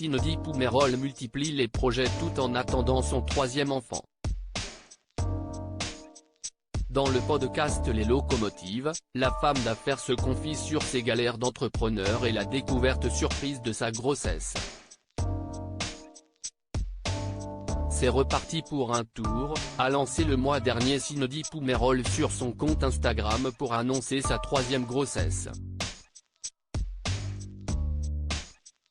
Cindy Poumerol multiplie les projets tout en attendant son troisième enfant. Dans le podcast Les Locomotives, la femme d'affaires se confie sur ses galères d'entrepreneur et la découverte surprise de sa grossesse. C'est reparti pour un tour, a lancé le mois dernier Cindy Poumerol sur son compte Instagram pour annoncer sa troisième grossesse.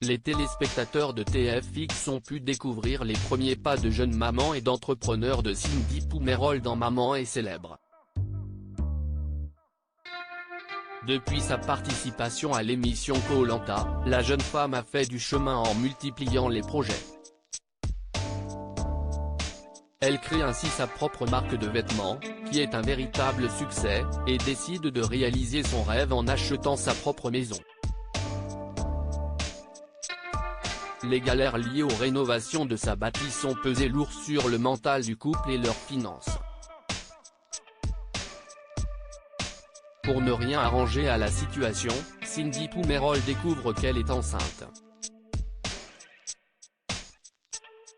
Les téléspectateurs de TFX ont pu découvrir les premiers pas de jeune maman et d'entrepreneur de Cindy Poumerol dans Maman est célèbre. Depuis sa participation à l'émission Koh-Lanta, la jeune femme a fait du chemin en multipliant les projets. Elle crée ainsi sa propre marque de vêtements, qui est un véritable succès, et décide de réaliser son rêve en achetant sa propre maison. Les galères liées aux rénovations de sa bâtisse ont pesé lourd sur le mental du couple et leurs finances. Pour ne rien arranger à la situation, Cindy Poumerol découvre qu'elle est enceinte.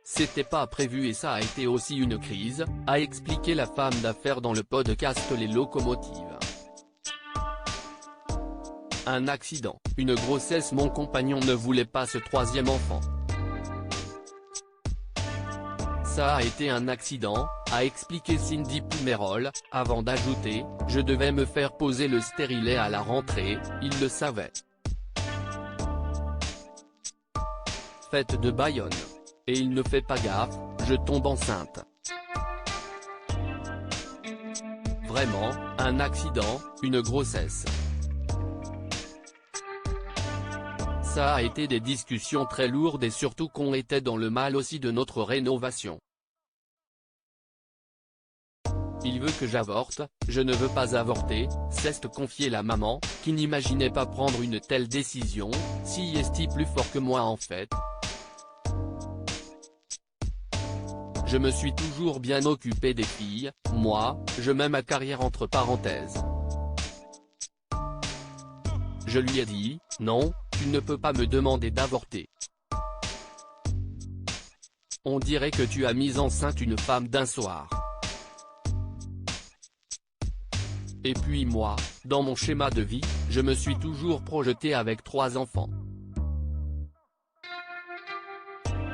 C'était pas prévu et ça a été aussi une crise, a expliqué la femme d'affaires dans le podcast Les Locomotives. Un accident, une grossesse, mon compagnon ne voulait pas ce troisième enfant. Ça a été un accident, a expliqué Cindy Poumerol, avant d'ajouter « Je devais me faire poser le stérilet à la rentrée, il le savait. Fête de Bayonne. Et il ne fait pas gaffe, je tombe enceinte. » Vraiment, un accident, une grossesse. Ça a été des discussions très lourdes et surtout qu'on était dans le mal aussi de notre rénovation. Il veut que j'avorte, je ne veux pas avorter, s'est confiée la maman, qui n'imaginait pas prendre une telle décision, si est plus fort que moi en fait. Je me suis toujours bien occupé des filles, moi, je mets ma carrière entre parenthèses. Je lui ai dit, non, tu ne peux pas me demander d'avorter. On dirait que tu as mis enceinte une femme d'un soir. Et puis moi, dans mon schéma de vie, je me suis toujours projeté avec 3 enfants.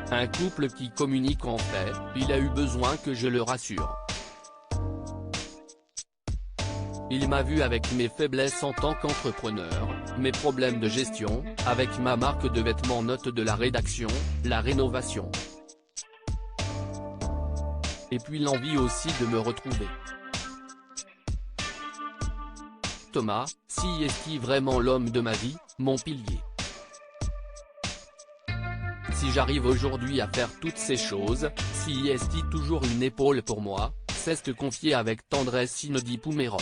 Un couple qui communique en fait, il a eu besoin que je le rassure. Il m'a vu avec mes faiblesses en tant qu'entrepreneur, mes problèmes de gestion, avec ma marque de vêtements, note de la rédaction, la rénovation. Et puis l'envie aussi de me retrouver. Thomas, si est-il vraiment l'homme de ma vie, mon pilier. Si j'arrive aujourd'hui à faire toutes ces choses, si est-il toujours une épaule pour moi, s'est confié avec tendresse Cindy Poumerol.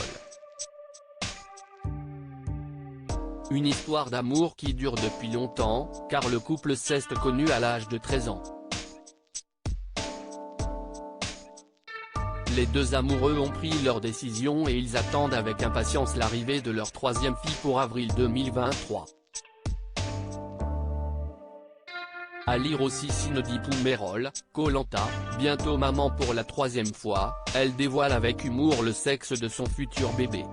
Une histoire d'amour qui dure depuis longtemps, car le couple s'est connu à l'âge de 13 ans. Les deux amoureux ont pris leur décision et ils attendent avec impatience l'arrivée de leur troisième fille pour avril 2023. À lire aussi Cindy Poumerol, Koh-Lanta, bientôt maman pour la troisième fois, elle dévoile avec humour le sexe de son futur bébé.